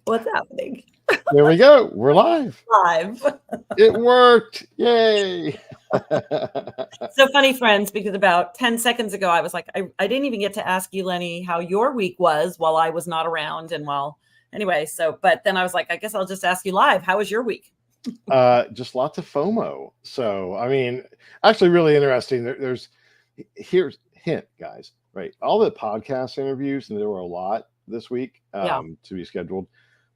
What's happening? There we go. We're live. Live. It worked. Yay. So funny, friends, because about 10 seconds ago, I was like, I didn't even get to ask you, Lenny, how your week was while I was not around. And but then I was like, I guess I'll just ask you live. How was your week? Just lots of FOMO. So, I mean, actually really interesting. Here's hint, guys, right? All the podcast interviews, and there were a lot this week to be scheduled,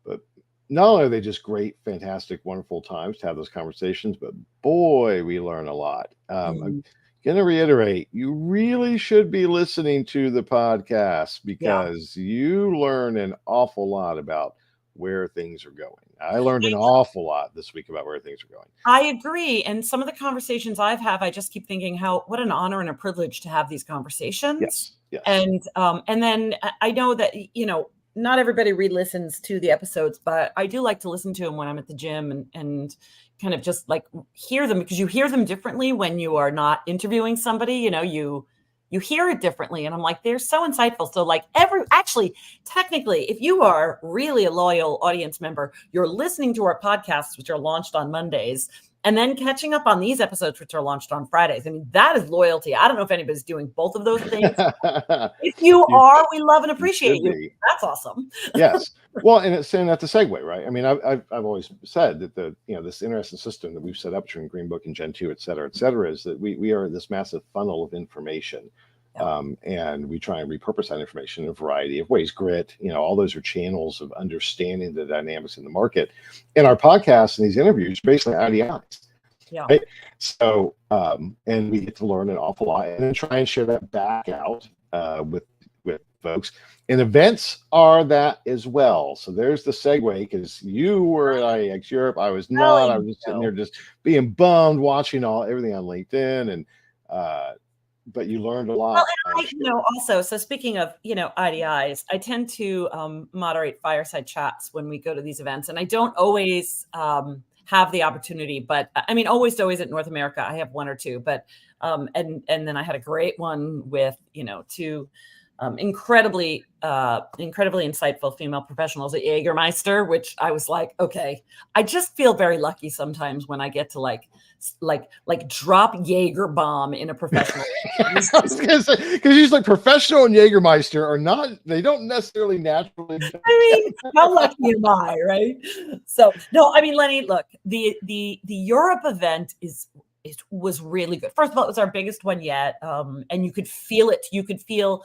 but not only are they just great, fantastic, wonderful times to have those conversations, but boy, we learn a lot. I'm going to reiterate, you really should be listening to the podcast because you learn an awful lot about where things are going. I learned an awful lot this week about where things are going. I agree. And some of the conversations I just keep thinking what an honor and a privilege to have these conversations. Yes. And then I know that, not everybody re-listens to the episodes, but I do like to listen to them when I'm at the gym and kind of just like hear them, because you hear them differently when you are not interviewing somebody. You hear it differently. And I'm like, they're so insightful. So like technically, if you are really a loyal audience member, you're listening to our podcasts, which are launched on Mondays, and then catching up on these episodes, which are launched on Fridays. I mean, that is loyalty. I don't know if anybody's doing both of those things. If you are, we love and appreciate you. That's awesome. Yes. Well, and that's a segue, right? I mean, I've always said that this interesting system that we've set up between Green Book and Gen 2, et cetera, is that we are this massive funnel of information. And we try and repurpose that information in a variety of ways. Grit, all those are channels of understanding the dynamics in the market. And our podcasts and these interviews are basically IDIs. Yeah. Right? So, and we get to learn an awful lot and then try and share that back out with folks. And events are that as well. So there's the segue, because you were at IIEX Europe. I was not. I was just sitting there just being bummed, watching everything on LinkedIn, and but you learned a lot. Well, and also, so speaking of, IDIs, I tend to moderate fireside chats when we go to these events, and I don't always have the opportunity, but I mean, always at North America, I have one or two, but and then I had a great one with, two incredibly insightful female professionals at Jägermeister, which I was like, okay, I just feel very lucky sometimes when I get to like drop Jaeger bomb in a professional. Because he's like, professional and Jägermeister are not, they don't necessarily naturally. I mean, how lucky am I, right? So no, I mean, Lenny, look, the Europe event was really good. First of all, it was our biggest one yet, and you could feel it. You could feel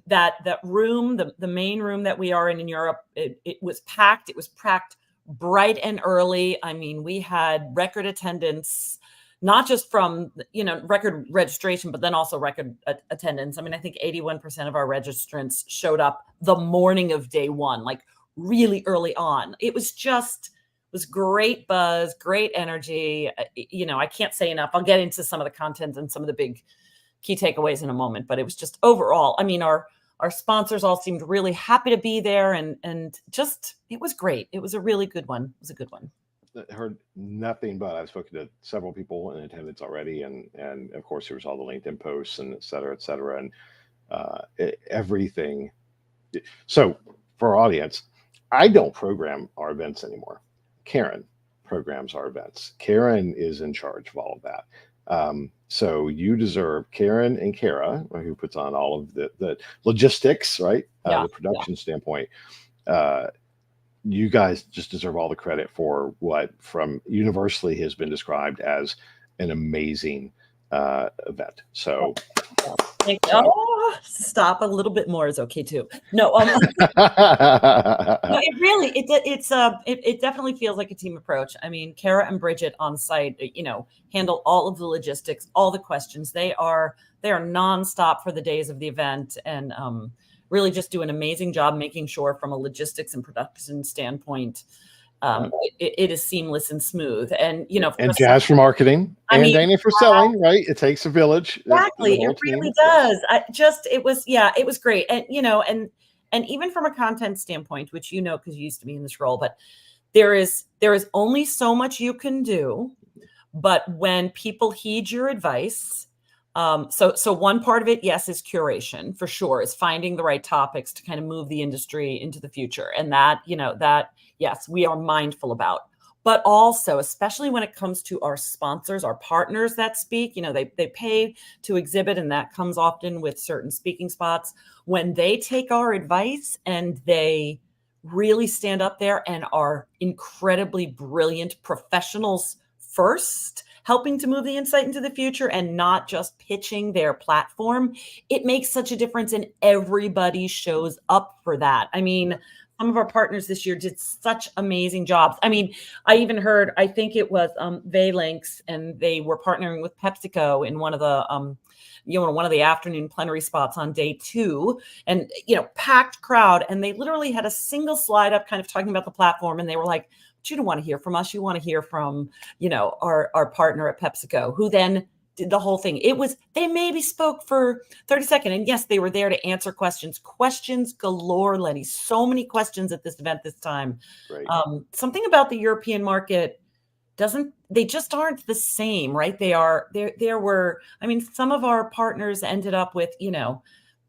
that room, the main room that we are in Europe, it was packed. It was packed bright and early. I mean, we had record attendance, not just from, record registration, but then also record attendance. I mean, I think 81% of our registrants showed up the morning of day one, like really early on. It was great buzz, great energy. I can't say enough. I'll get into some of the content and some of the big key takeaways in a moment, but it was just overall, I mean, our sponsors all seemed really happy to be there, and just, it was great. It was a really good one. It was a good one. I heard nothing but, I've spoken to several people in attendance already, and of course there was all the LinkedIn posts and et cetera, and everything. So for our audience, I don't program our events anymore. Karen programs our events. Karen is in charge of all of that. So you deserve Karen and Kara, who puts on all of the logistics, right? The production standpoint. You guys just deserve all the credit for what from universally has been described as an amazing event. So stop, a little bit more is okay too. No, no, it definitely feels like a team approach. I mean, Kara and Bridget on site, handle all of the logistics, all the questions. They are nonstop for the days of the event, and really just do an amazing job making sure from a logistics and production standpoint, it is seamless and smooth. And, and Jazz for marketing, and Dana for selling, right? It takes a village. Exactly. It really does. It was great. And, and even from a content standpoint, which, because you used to be in this role, but there is only so much you can do. But when people heed your advice, So one part of it, yes, is curation for sure, is finding the right topics to kind of move the industry into the future. And that, yes, we are mindful about. But also, especially when it comes to our sponsors, our partners that speak, they pay to exhibit, and that comes often with certain speaking spots. When they take our advice and they really stand up there and are incredibly brilliant professionals first, helping to move the insight into the future and not just pitching their platform, it makes such a difference, and everybody shows up for that. I mean, some of our partners this year did such amazing jobs. I mean, I even heard, I think it was Valinx, and they were partnering with PepsiCo in one of the afternoon plenary spots on day 2, and packed crowd, and they literally had a single slide up kind of talking about the platform, and they were like, but you don't want to hear from us, you want to hear from our partner at PepsiCo, who then did the whole thing. They maybe spoke for 30 seconds, and yes, they were there to answer questions galore, Lenny. So many questions at this event this time. Right. Something about the European market they just aren't the same, right? Some of our partners ended up with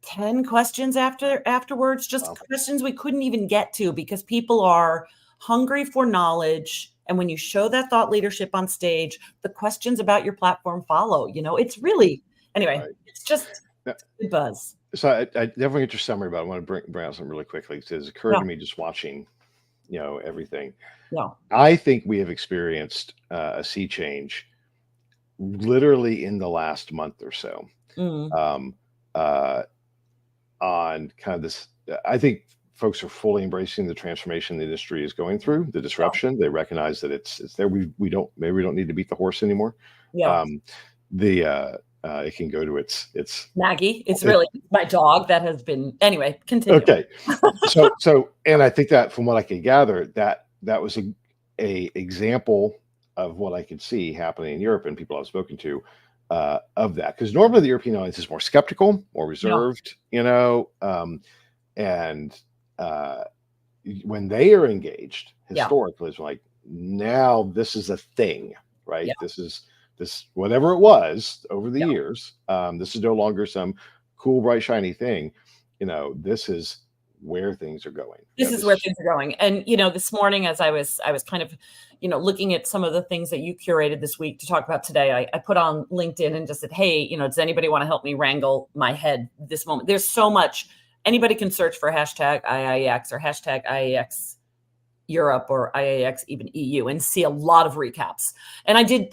10 questions afterwards, just Wow. questions we couldn't even get to, because people are hungry for knowledge. And when you show that thought leadership on stage, the questions about your platform follow. It's really, anyway, Right. It's just good buzz. So I definitely get your summary, but I want to bring out something really quickly, because it occurred to me just watching, everything. Yeah. I think we have experienced a sea change literally in the last month or so. Mm. On kind of this, I think folks are fully embracing the transformation the industry is going through, the disruption. They recognize that it's there. We don't need to beat the horse anymore. Yeah. It can go to its Maggie. It's really my dog that has been, anyway, continue. Okay. So, and I think that from what I could gather, that was a example of what I could see happening in Europe and people I've spoken to of that. Because normally the European audience is more skeptical, more reserved, and when they are engaged historically, it's like, now this is a thing, right? Yeah. This whatever it was over the years, this is no longer some cool, bright, shiny thing. This is where things are going. This is where things are going. And this morning, as I was kind of looking at some of the things that you curated this week to talk about today, I put on LinkedIn and just said, hey, does anybody want to help me wrangle my head this moment? There's so much. Anybody can search for hashtag IIEX or hashtag IIEX Europe or IIEX even EU and see a lot of recaps. And I did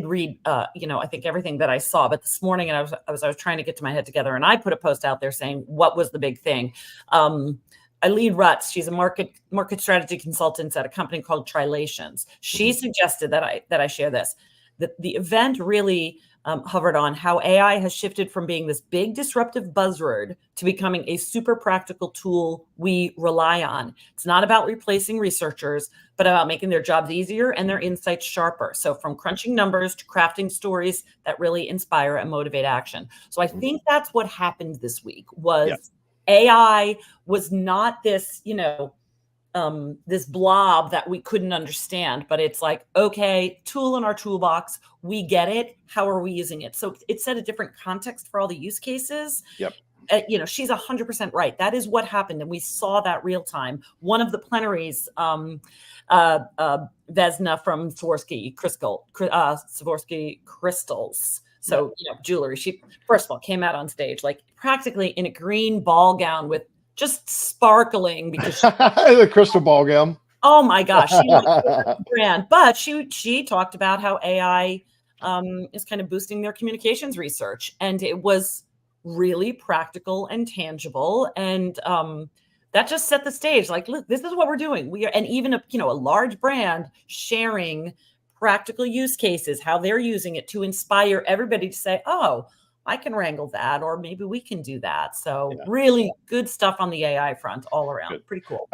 read, I think everything that I saw. But this morning, and I was trying to get to my head together, and I put a post out there saying, what was the big thing? Eileen Rutz, she's a market strategy consultant at a company called Trilations. She suggested that I share this. That the event really hovered on how AI has shifted from being this big disruptive buzzword to becoming a super practical tool we rely on. It's not about replacing researchers, but about making their jobs easier and their insights sharper. So from crunching numbers to crafting stories that really inspire and motivate action. So I think that's what happened this week was AI was not this, this blob that we couldn't understand, but it's like, okay, tool in our toolbox, we get it. How are we using it? So it set a different context for all the use cases. Yep. She's 100% right. That is what happened. And we saw that real time. One of the plenaries, Vesna from Swarovski Crystals. So, jewelry, she, first of all, came out on stage, like practically in a green ball gown with just sparkling because the crystal ball gown. Oh my gosh, she brand. But she talked about how AI is kind of boosting their communications research, and it was really practical and tangible, and that just set the stage. Like, look, this is what we're doing. We are, and even a large brand sharing practical use cases, how they're using it to inspire everybody to say, oh, I can wrangle that, or maybe we can do that. So really good stuff on the AI front all around. Good. Pretty cool.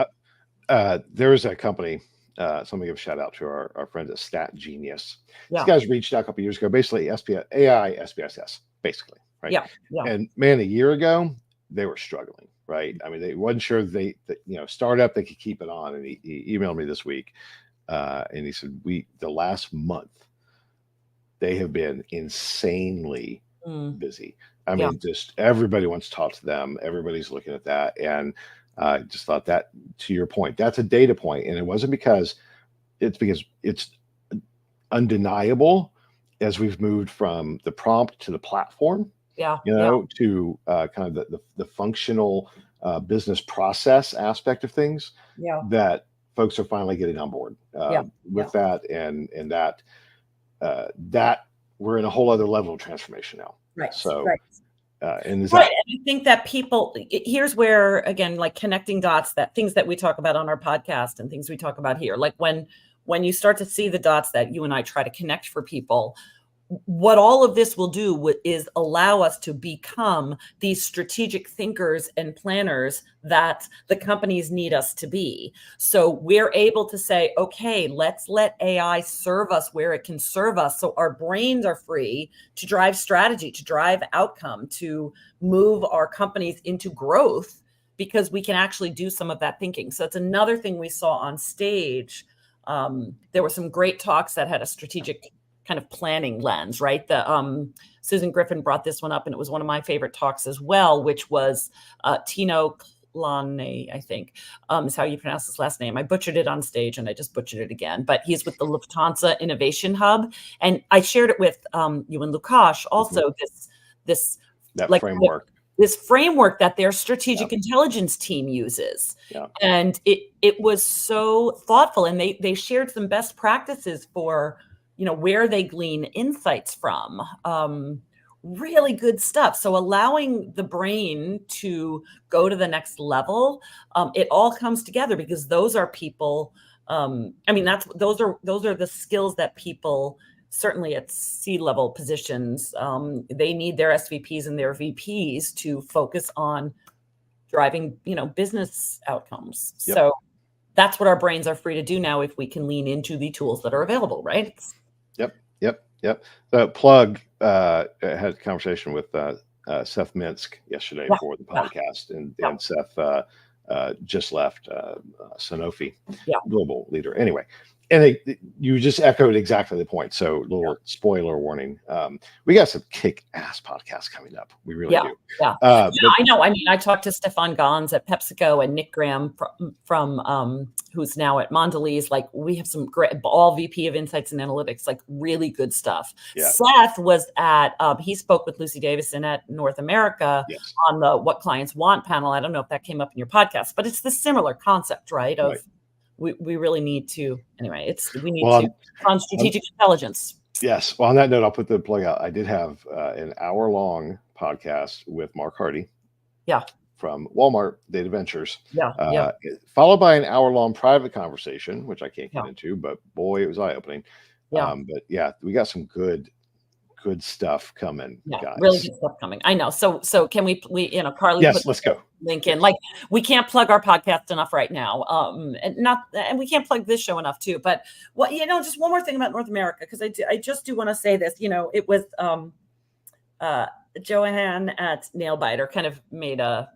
There is a company, somebody give a shout out to our friends at Stat Genius. Yeah. These guys reached out a couple years ago, basically AI SPSS, basically, right? Yeah. And man, a year ago, they were struggling, right? I mean, they wasn't sure that startup, they could keep it on. And he emailed me this week, and he said, the last month, they have been insanely busy. I Yeah. mean, just everybody wants to talk to them. Everybody's looking at that. And I just thought that, to your point, that's a data point. And it wasn't because it's undeniable as we've moved from the prompt to the platform, Yeah. to kind of the functional business process aspect of things, Yeah. that folks are finally getting on board with that, and that we're in a whole other level of transformation now. Right. So, Right. and is Right. that And I think that people, here's where, again, like connecting dots, that things that we talk about on our podcast and things we talk about here, like when you start to see the dots that you and I try to connect for people, what all of this will do is allow us to become these strategic thinkers and planners that the companies need us to be. So we're able to say, okay, let's let AI serve us where it can serve us. So our brains are free to drive strategy, to drive outcome, to move our companies into growth, because we can actually do some of that thinking. So it's another thing we saw on stage. There were some great talks that had a strategic kind of planning lens, right? Susan Griffin brought this one up, and it was one of my favorite talks as well, which was Tino Klane, I think, is how you pronounce his last name. I butchered it on stage, and I just butchered it again. But he's with the Lufthansa Innovation Hub, and I shared it with you and Lukash also. This framework. This framework that their strategic intelligence team uses. Yeah. And it was so thoughtful, and they shared some best practices for where they glean insights from. Really good stuff. So allowing the brain to go to the next level, it all comes together, because those are people. Those are the skills that people, certainly at C-level positions, they need their SVPs and their VPs to focus on driving, business outcomes. Yep. So that's what our brains are free to do now if we can lean into the tools that are available, right? Yep. The plug had a conversation with Seth Minsk yesterday for the podcast, and Seth just left Sanofi, global leader. Anyway, and you just echoed exactly the point. So, little spoiler warning: we got some kick-ass podcasts coming up. We really do. Yeah, I know. I mean, I talked to Stefan Gons at PepsiCo and Nick Graham from who's now at Mondelez. Like, we have some great, all VP of Insights and Analytics, like really good stuff. Yeah. Seth was at, he spoke with Lucy Davison at North America on the What Clients Want panel. I don't know if that came up in your podcast, but it's the similar concept, right? We really need to, anyway, we need to on strategic intelligence. Yes. Well, on that note, I'll put the plug out. I did have an hour-long podcast with Mark Hardy. Yeah. From Walmart Data Ventures. Yeah. Followed by an hour-long private conversation, which I can't get into, but boy, it was eye-opening. Yeah. But yeah, we got some good stuff coming, guys. Really good stuff coming. I know. So can we Carly? Yes, let's go. Link in. Like, we can't plug our podcast enough right now. And we can't plug this show enough too. But just one more thing about North America, because I just do want to say this. It was Joanne at Nailbiter kind of made a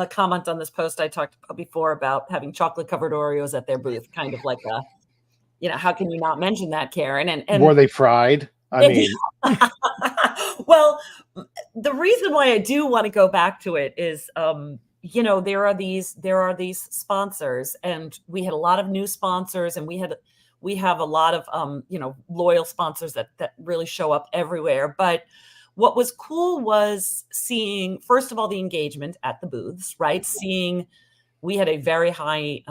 comment on this post I talked about before about having chocolate covered Oreos at their booth, kind of like how can you not mention that, Karen? And were they fried? I mean, well, the reason why I do want to go back to it is, there are these sponsors, and we had a lot of new sponsors, and we have a lot of loyal sponsors that really show up everywhere. But what was cool was seeing, first of all, the engagement at the booths, right? We had a very high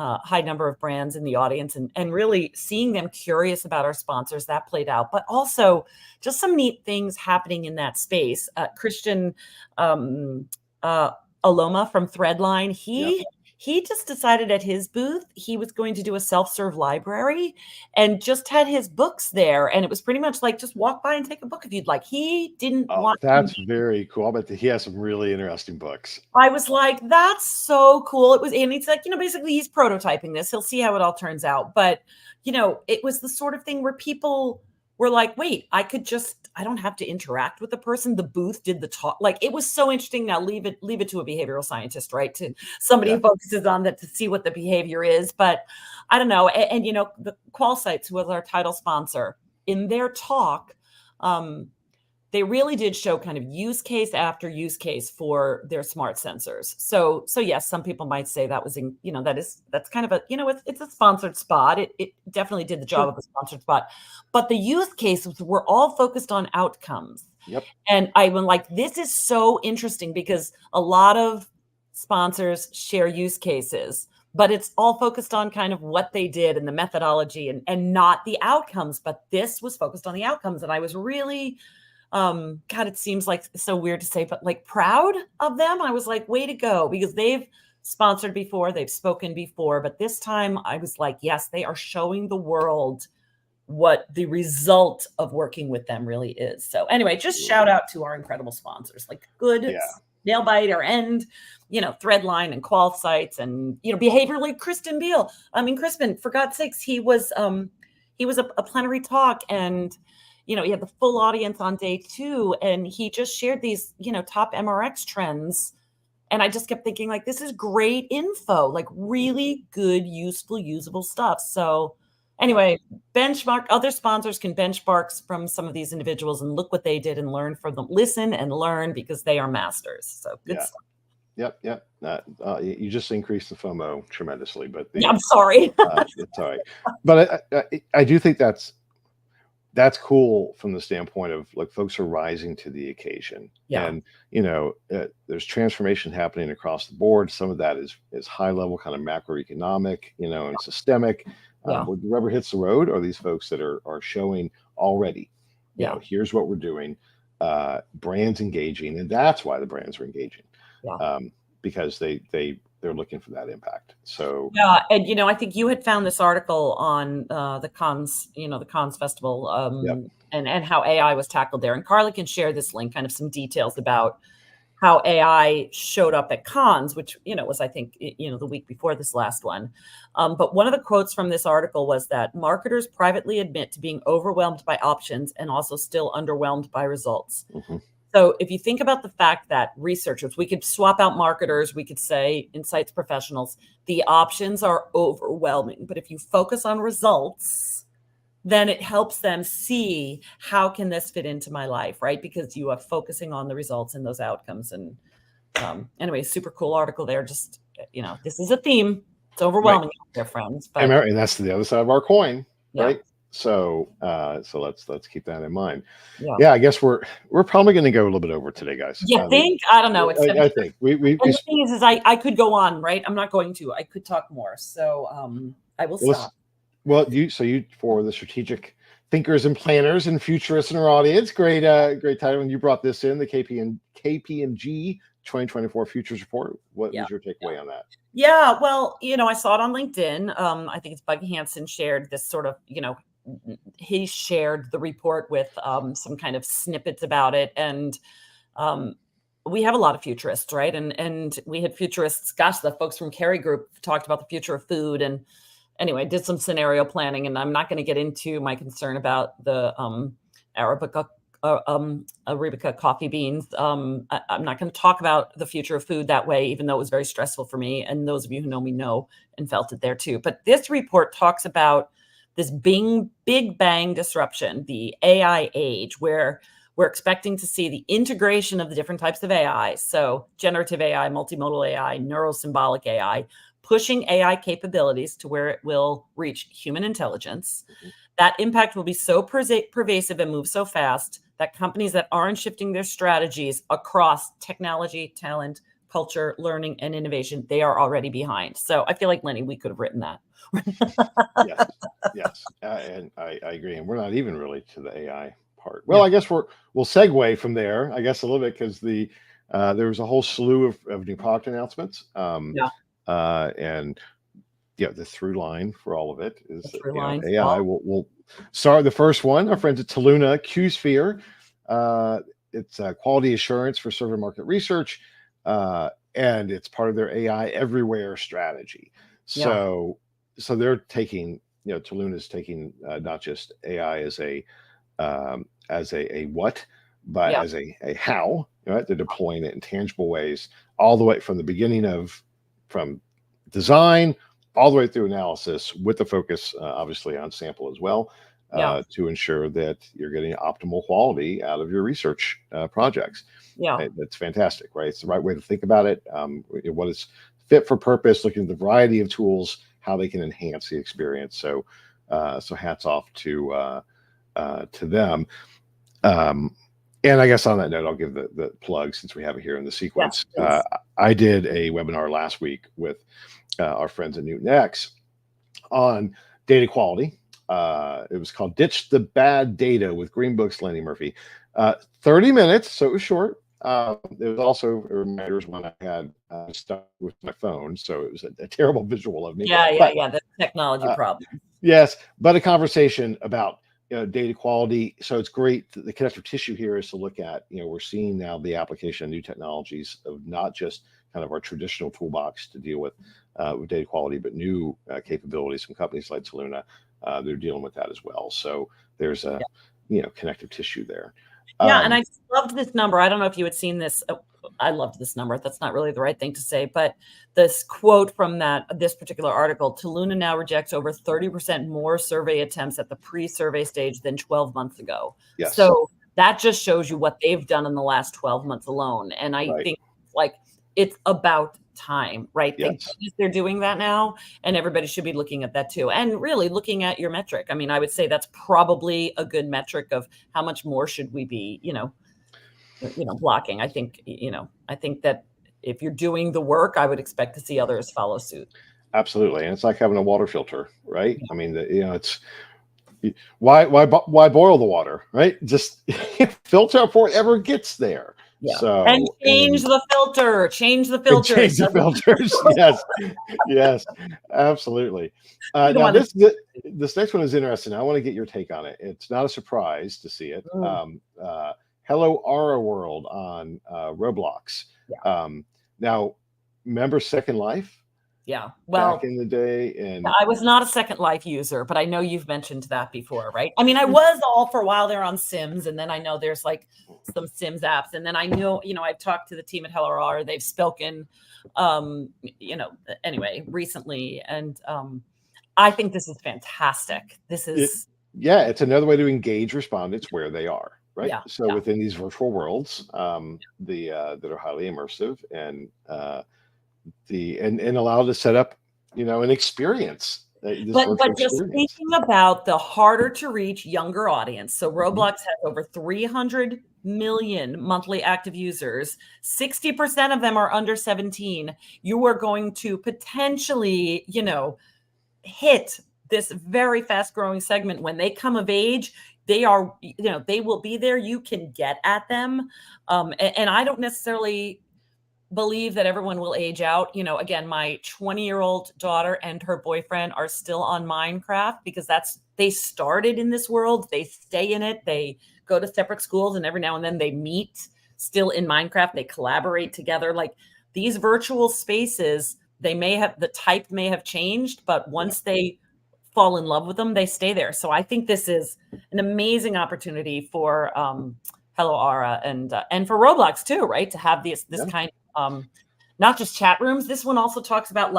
number of brands in the audience, and really seeing them curious about our sponsors, that played out. But also just some neat things happening in that space. Christian Aloma from Threadline, he just decided at his booth he was going to do a self-serve library, and just had his books there. And it was pretty much like, just walk by and take a book if you'd like. He didn't want. That's very cool. I bet that he has some really interesting books. I was like, that's so cool. It was, and it's like, basically he's prototyping this. He'll see how it all turns out. But, it was the sort of thing where people were like, wait, I don't have to interact with the person. The booth did the talk. Like, it was so interesting. Now leave it to a behavioral scientist, right? To somebody who focuses on that, to see what the behavior is. But I don't know. And the QualSites, who was our title sponsor, in their talk, they really did show kind of use case after use case for their smart sensors. So yes, some people might say that was that's kind of a, it's a sponsored spot. It definitely did the job of a sponsored spot, but the use cases were all focused on outcomes. Yep. And I was like, this is so interesting because a lot of sponsors share use cases, but it's all focused on kind of what they did and the methodology and not the outcomes. But this was focused on the outcomes. And I was really, God, it seems like so weird to say, but like proud of them. I was like, way to go, because they've sponsored before, they've spoken before, but this time I was like, yes, they are showing the world what the result of working with them really is. So anyway, just shout out to our incredible sponsors, like good Nailbite or End, Threadline and QualSites and, behaviorally Crispin Beal. I mean, Crispin, for God's sakes, he was a plenary talk, and, he had the full audience on day 2, and he just shared these, top MRX trends. And I just kept thinking, like, this is great info, like really good, useful, usable stuff. So anyway, other sponsors can benchmark from some of these individuals and look what they did and learn from them. Listen and learn, because they are masters. So good stuff. Yep. You just increased the FOMO tremendously, but I'm sorry. it's all right. But I do think that's cool from the standpoint of, like, folks are rising to the occasion. And there's transformation happening across the board. Some of that is high level kind of macroeconomic, and systemic. When the rubber hits the road are these folks that are showing already, here's what we're doing. Brands engaging, and that's why the brands are engaging, because they're looking for that impact. So and I think you had found this article on the cons, the cons festival, and how AI was tackled there. And Carly can share this link, kind of some details about how AI showed up at cons, which, was, I think, the week before this last one. But one of the quotes from this article was that marketers privately admit to being overwhelmed by options and also still underwhelmed by results. Mm-hmm. So if you think about the fact that researchers, we could swap out marketers, we could say insights professionals, the options are overwhelming. But if you focus on results, then it helps them see, how can this fit into my life, right? Because you are focusing on the results and those outcomes. And anyway, super cool article there. Just, this is a theme. It's overwhelming, dear friends. But, and that's the other side of our coin, right? So let's keep that in mind. Yeah, I guess we're probably going to go a little bit over today, guys. You think? I don't know. I think we the thing is I could go on, right? I'm not going to. I could talk more. So I will stop. Well, you for the strategic thinkers and planners and futurists in our audience, great title. And you brought this in, the KPMG 2024 Futures Report. What was your takeaway on that? Yeah, well, I saw it on LinkedIn. I think it's Buggy Hansen shared this sort of, he shared the report with some kind of snippets about it. And we have a lot of futurists, right? And we had futurists, gosh, the folks from Kerry Group talked about the future of food. And anyway, did some scenario planning, and I'm not going to get into my concern about the Arabica coffee beans. I'm not going to talk about the future of food that way, even though it was very stressful for me. And those of you who know me know and felt it there too. But this report talks about this big bang disruption, the AI age, where we're expecting to see the integration of the different types of AI. So generative AI, multimodal AI, neurosymbolic AI, pushing AI capabilities to where it will reach human intelligence. Mm-hmm. That impact will be so pervasive and move so fast that companies that aren't shifting their strategies across technology, talent, culture, learning, and innovation, they are already behind. So I feel like, Lenny, we could have written that. Yes. And I agree. And we're not even really to the AI part. Well, I guess we'll segue from there, I guess, a little bit, because there was a whole slew of new product announcements. And the through line for all of it is that, AI will start the first one. Our friends at Taluna QSphere. It's quality assurance for server market research, and it's part of their AI everywhere strategy. So they're taking, Taluna's taking not just AI as a what, but as a how. Right? They're deploying it in tangible ways, all the way from the beginning from design all the way through analysis, with the focus obviously on sample as well. to ensure that you're getting optimal quality out of your research projects. Yeah. Right? That's fantastic, right? It's the right way to think about it. What is fit for purpose, looking at the variety of tools, how they can enhance the experience. So hats off to them. And I guess on that note, I'll give the plug since we have it here in the sequence. Yes, I did a webinar last week with our friends at NewtonX on data quality. It was called Ditch the Bad Data with Greenbook's Lenny Murphy. 30 minutes, so it was short. There was also reminders when I had stuck with my phone, so it was a terrible visual of me. Yeah. The technology problem. Yes, but a conversation about data quality. So it's great. The connective tissue here is to look at, we're seeing now the application of new technologies of not just kind of our traditional toolbox to deal with data quality, but new capabilities from companies like Soluna. They're dealing with that as well. So there's a connective tissue there. Yeah, and I loved this number. I don't know if you had seen this. I loved this number. That's not really the right thing to say, but this quote from this particular article: Soluna now rejects over 30% more survey attempts at the pre-survey stage than 12 months ago. Yes. So that just shows you what they've done in the last 12 months alone. And I think it's about time, right? Yes. They're doing that now, and everybody should be looking at that too. And really looking at your metric. I mean, I would say that's probably a good metric of how much more should we be, blocking. I think that if you're doing the work, I would expect to see others follow suit. Absolutely. And it's like having a water filter, right? I mean, it's why boil the water, right? Just filter it before it ever gets there. Yeah. So, and change the filter. Change the filters. Change the filters. Yes, absolutely. Now this next one is interesting. I want to get your take on it. It's not a surprise to see it. Hello Aura World on Roblox. Yeah. Now, remember Second Life? Yeah. Well, back in the day, and I was not a Second Life user, but I know you've mentioned that before, right? I mean, I was all for a while there on Sims, and then I know there's like some Sims apps, and then I know, I've talked to the team at Hello Aura. They've spoken, anyway, recently, and I think this is fantastic. This is it's another way to engage respondents where they are, right? Yeah, so within these virtual worlds, that are highly immersive and and allow to set up, an experience. But just thinking about the harder to reach younger audience. So Roblox has over 300 million monthly active users. 60% of them are under 17. You are going to potentially, hit this very fast growing segment. When they come of age, they are, they will be there. You can get at them. And I don't necessarily believe that everyone will age out. Again, my 20-year-old daughter and her boyfriend are still on Minecraft because they started in this world. They stay in it. They go to separate schools, and every now and then they meet still in Minecraft. They collaborate together. Like these virtual spaces, the type may have changed, but once they fall in love with them, they stay there. So I think this is an amazing opportunity for Hello Aura and for Roblox too, right? To have this kind of not just chat rooms. This one also talks about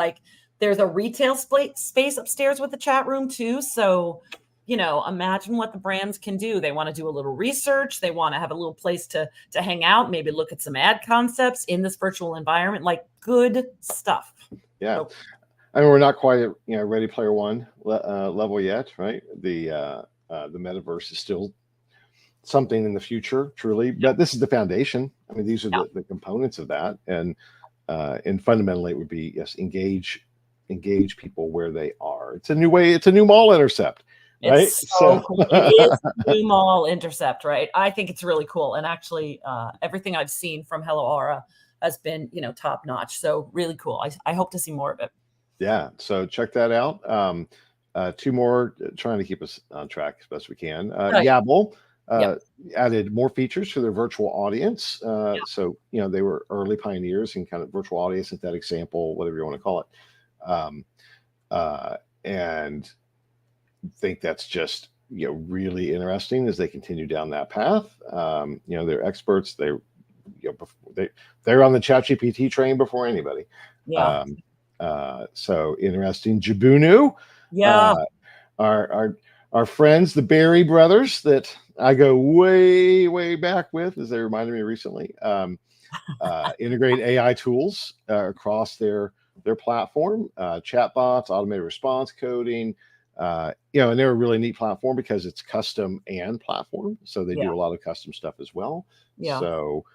there's a retail space upstairs with the chat room too. So, imagine what the brands can do. They want to do a little research. They want to have a little place to hang out, maybe look at some ad concepts in this virtual environment, good stuff. Yeah. So, I mean, we're not quite at Ready Player One level yet, right? The metaverse is still something in the future, truly, but this is the foundation. I mean, these are the components of that, and fundamentally, it would be engage people where they are. It's a new way. It's a new mall intercept, right? It's so cool. It is a new mall intercept, right? I think it's really cool, and actually, everything I've seen from Hello Aura has been top notch. So really cool. I hope to see more of it. Yeah. So check that out. Two more, trying to keep us on track as best we can. Yabble. Added more features to their virtual audience. So, they were early pioneers in kind of virtual audience, synthetic sample, whatever you want to call it. And think that's just, really interesting as they continue down that path. They're experts. They're on the ChatGPT train before anybody. So interesting. Jabunu. Yeah. Our our friends, the Berry brothers, that I go way, way back with, as they reminded me recently, integrate AI tools across their platform, chatbots, automated response coding, and they're a really neat platform because it's custom and platform. So they do a lot of custom stuff as well. Yeah. So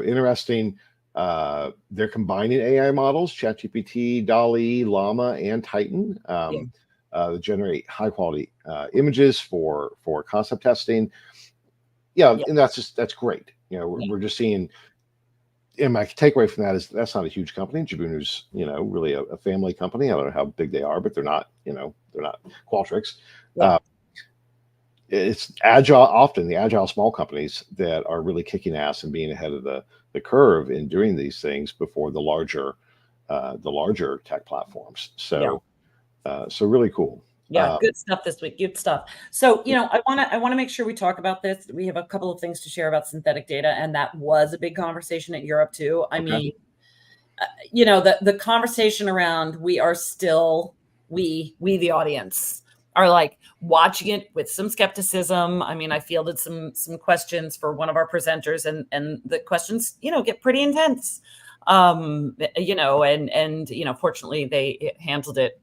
interesting. They're combining AI models, ChatGPT, DALL-E, LLAMA, and Titan, to generate high quality images for concept testing. And that's great. We're just seeing. And my takeaway from that is that's not a huge company. Jibunu's, really a family company. I don't know how big they are, but they're not Qualtrics. It's agile, often the agile small companies that are really kicking ass and being ahead of the curve in doing these things before the larger tech platforms. So really cool. Good stuff this week. Good stuff. So, I want to make sure we talk about this. We have a couple of things to share about synthetic data, and that was a big conversation at Europe too. I mean, the conversation around we are still we the audience are like watching it with some skepticism. I mean, I fielded some questions for one of our presenters, and the questions get pretty intense. Fortunately they handled it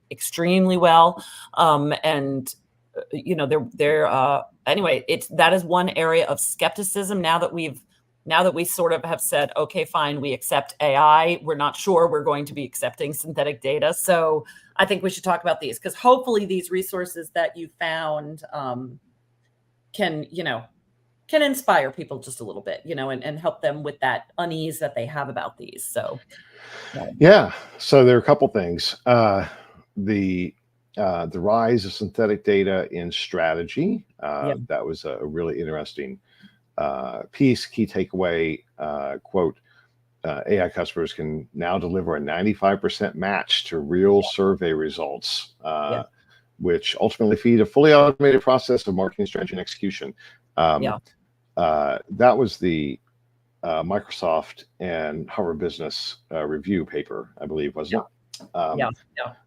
extremely well. Anyway, that is one area of skepticism now that we sort of have said, okay, fine, we accept AI. We're not sure we're going to be accepting synthetic data. So I think we should talk about these, because hopefully these resources that you found can inspire people just a little bit, and help them with that unease that they have about these. So so there are a couple things. The rise of synthetic data in strategy. That was a really interesting piece. Key takeaway, quote, AI customers can now deliver a 95% match to real survey results, which ultimately feed a fully automated process of marketing strategy and execution. That was the Microsoft and Harvard Business Review paper, I believe, wasn't it?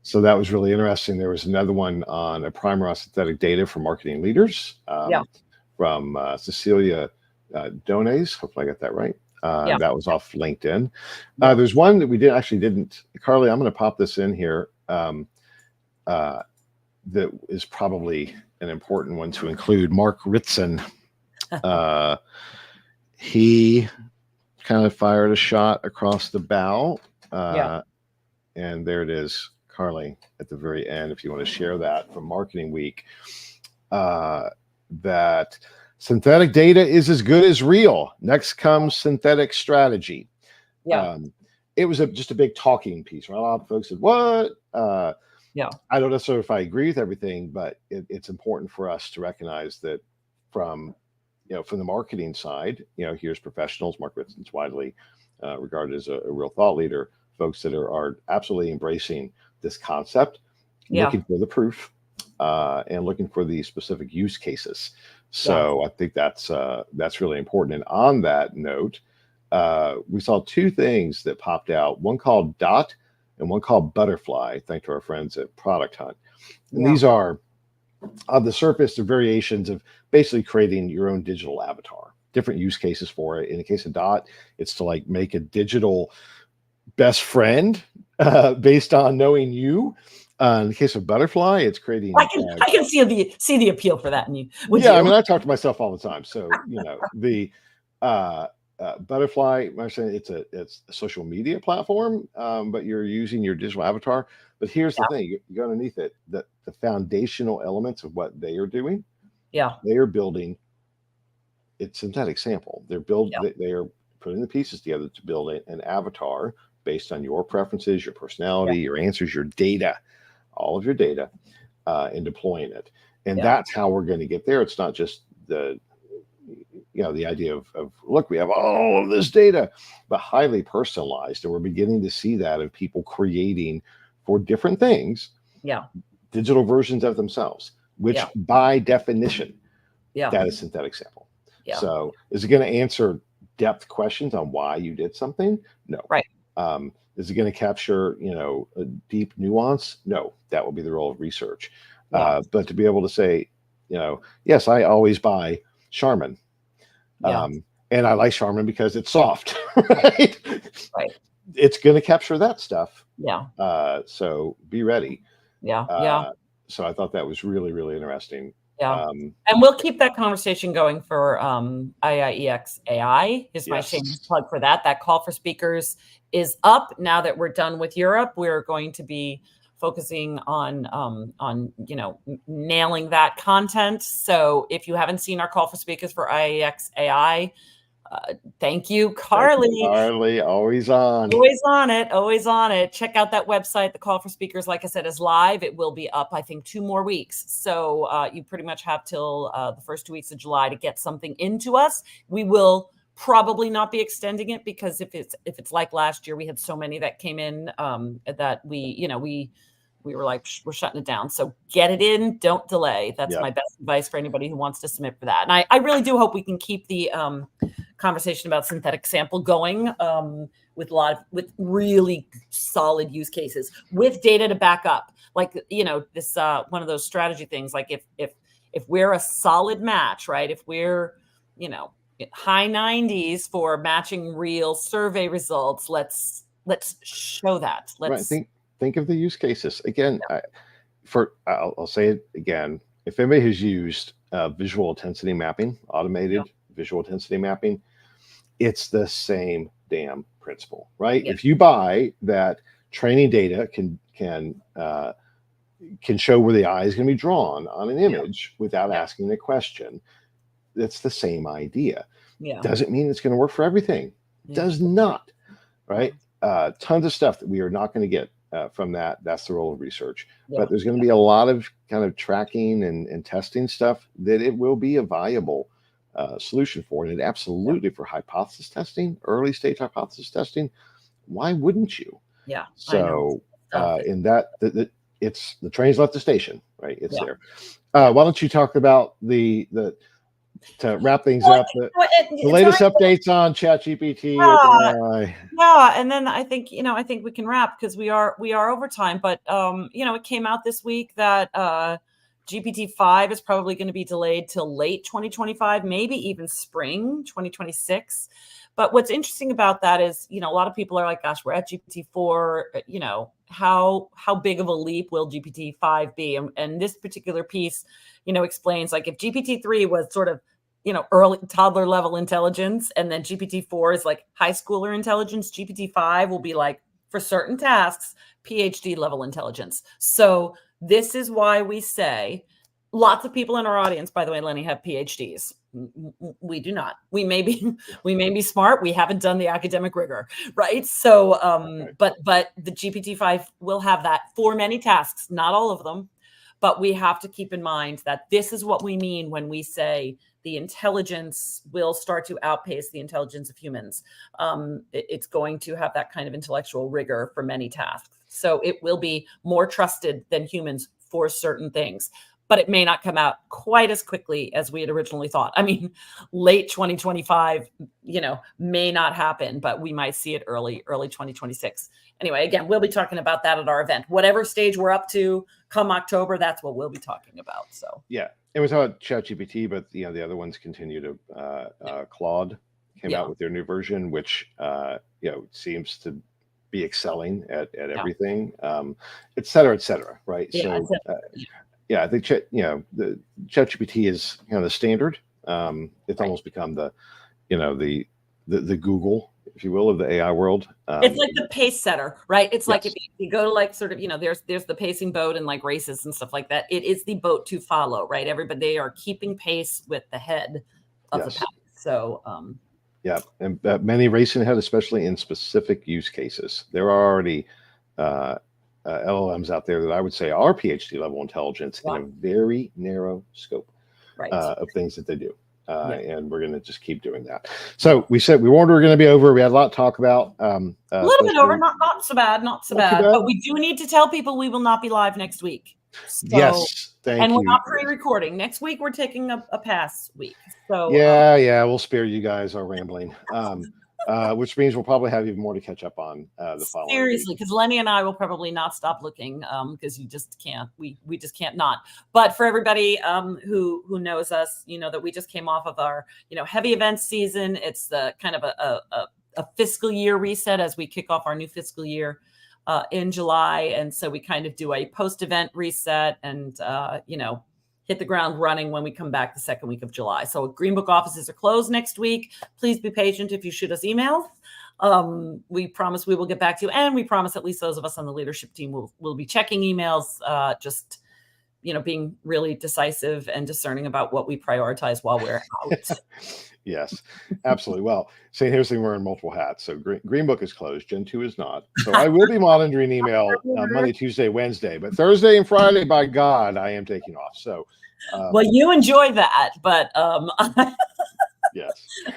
So that was really interesting. There was another one on a primer on synthetic data for marketing leaders from Cecilia Dones. Hopefully I got that right. That was off LinkedIn. There's one that we didn't. Carly, I'm going to pop this in here. That is probably an important one to include. Mark Ritson. He kind of fired a shot across the bow. And there it is, Carly, at the very end, if you want to share that from Marketing Week, that synthetic data is as good as real. Next comes synthetic strategy. It was just a big talking piece, right? A lot of folks said, what? I don't necessarily if I agree with everything, but it's important for us to recognize that from the marketing side, here's professionals. Mark Ritson's widely regarded as a real thought leader. Folks that are absolutely embracing this concept, looking for the proof, and looking for the specific use cases. So I think that's really important. And on that note, we saw two things that popped out. One called Dot and one called Butterfly. Thanks to our friends at Product Hunt. And these are on the surface, the variations of basically creating your own digital avatar. Different use cases for it. In the case of Dot, it's to make a digital best friend based on knowing you. In the case of Butterfly, it's creating. I can see the appeal for that in you. I mean, I talk to myself all the time. So the Butterfly, I'm saying it's a social media platform, but you're using your digital avatar. But here's the thing: you go underneath it, the foundational elements of what they are doing. They are building. It's synthetic sample. They are putting the pieces together to build an avatar based on your preferences, your personality, your answers, your data, all of your data, and deploying it. And that's how we're going to get there. It's not just the idea of look, we have all of this data, but highly personalized. And we're beginning to see that of people creating for different things, digital versions of themselves, which by definition, that is synthetic sample. So is it going to answer depth questions on why you did something? No. Is it going to capture, a deep nuance? No, that will be the role of research. But to be able to say, yes, I always buy Charmin. And I like Charmin because it's soft, right? Right. It's going to capture that stuff. Yeah. So be ready. Yeah. So I thought that was really, really interesting. Yeah. And we'll keep that conversation going for IIEX AI. Here's my shameless plug for that. That call for speakers is up. Now that we're done with Europe, we're going to be focusing on nailing that content. So if you haven't seen our call for speakers for IIEX AI, thank you, Carly. Thank you, Carly, always on. Always on it. Always on it. Check out that website. The call for speakers, like I said, is live. It will be up, I think, 2 more weeks. So you pretty much have till the first 2 weeks of July to get something into us. We will probably not be extending it because if it's like last year, we had so many that came in that we were like, we're shutting it down. So get it in, don't delay. That's my best advice for anybody who wants to submit for that. And I really do hope we can keep the conversation about synthetic sample going with really solid use cases with data to back up. Like, this one of those strategy things, like if we're a solid match, right? If we're, high 90s for matching real survey results, let's show that. Let's think of the use cases again. I'll say it again. If anybody has used visual intensity mapping, automated visual intensity mapping, it's the same damn principle, right? If you buy that training data can show where the eye is going to be drawn on an image without asking a question, that's the same idea. Doesn't mean it's going to work for everything. Does not, right? Tons of stuff that we are not going to get from that. That's the role of research. But there's going to be a lot of kind of tracking and testing stuff that it will be a viable solution for. And it absolutely for hypothesis testing, early stage hypothesis testing, why wouldn't you? So in that, it's the train's left the station, right? It's there. Why don't you talk about to wrap things up, the latest updates on ChatGPT? And then I think we can wrap because we are over time. But it came out this week that GPT-5 is probably going to be delayed till late 2025, maybe even spring 2026. But what's interesting about that is, a lot of people are like, gosh, we're at GPT-4, how big of a leap will GPT-5 be? And this particular piece, explains, like, if GPT-3 was sort of, early toddler level intelligence, and then GPT-4 is like high schooler intelligence, GPT-5 will be like, for certain tasks, PhD level intelligence. So this is why we say, lots of people in our audience, by the way, Lenny, have PhDs. We do not. We may be smart. We haven't done the academic rigor, right? So, but the GPT-5 will have that for many tasks, not all of them. But we have to keep in mind that this is what we mean when we say the intelligence will start to outpace the intelligence of humans. It's going to have that kind of intellectual rigor for many tasks. So it will be more trusted than humans for certain things, but it may not come out quite as quickly as we had originally thought. I mean, late 2025, may not happen, but we might see it early 2026. Anyway, again, we'll be talking about that at our event. Whatever stage we're up to come October, that's what we'll be talking about. So and we talked about ChatGPT, but the other ones continue to. Claude came out with their new version, which seems to be excelling at everything, et cetera, right? So I think the ChatGPT is the standard. It's almost become the Google, if you will, of the AI world. It's like the pace setter, right? It's like if you go to like sort of, there's the pacing boat and like races and stuff like that. It is the boat to follow, right? Everybody, they are keeping pace with the head of the pack. So, and many racing ahead, especially in specific use cases. There are already LLMs out there that I would say are PhD level intelligence in a very narrow scope of things that they do. And we're going to just keep doing that. So we said we warned we were going to be over. We had a lot to talk about. A little bit over, not so bad. But we do need to tell people we will not be live next week. So, yes, thank you. And we're not pre-recording. Next week, we're taking a pass week. So we'll spare you guys our rambling. which means we'll probably have even more to catch up on the following Seriously, week. because Lenny and I will probably not stop looking because you just can't. We just can't not. But for everybody who knows us, you know that we just came off of our heavy events season. It's the kind of a fiscal year reset as we kick off our new fiscal year in July, and so we kind of do a post-event reset and hit the ground running when we come back the second week of July. So Green Book offices are closed next week. Please be patient if you shoot us emails. We promise we will get back to you, and we promise at least those of us on the leadership team will be checking emails, just being really decisive and discerning about what we prioritize while we're out. Yes, absolutely. Well, St. Harris's, we're in multiple hats. So Green Book is closed. Gen 2 is not. So I will be monitoring email Monday, Tuesday, Wednesday. But Thursday and Friday, by God, I am taking off. So, well, you enjoy that. But yes,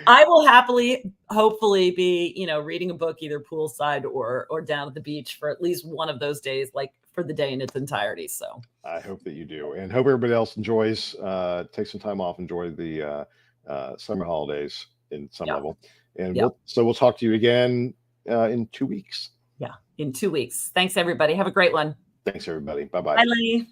I will hopefully be, reading a book either poolside or down at the beach for at least one of those days, like for the day in its entirety. So I hope that you do, and hope everybody else enjoys, take some time off, enjoy the summer holidays in some level. And we'll talk to you again in 2 weeks. Yeah, in 2 weeks. Thanks, everybody. Have a great one. Thanks, everybody. Bye-bye. Bye, Lenny.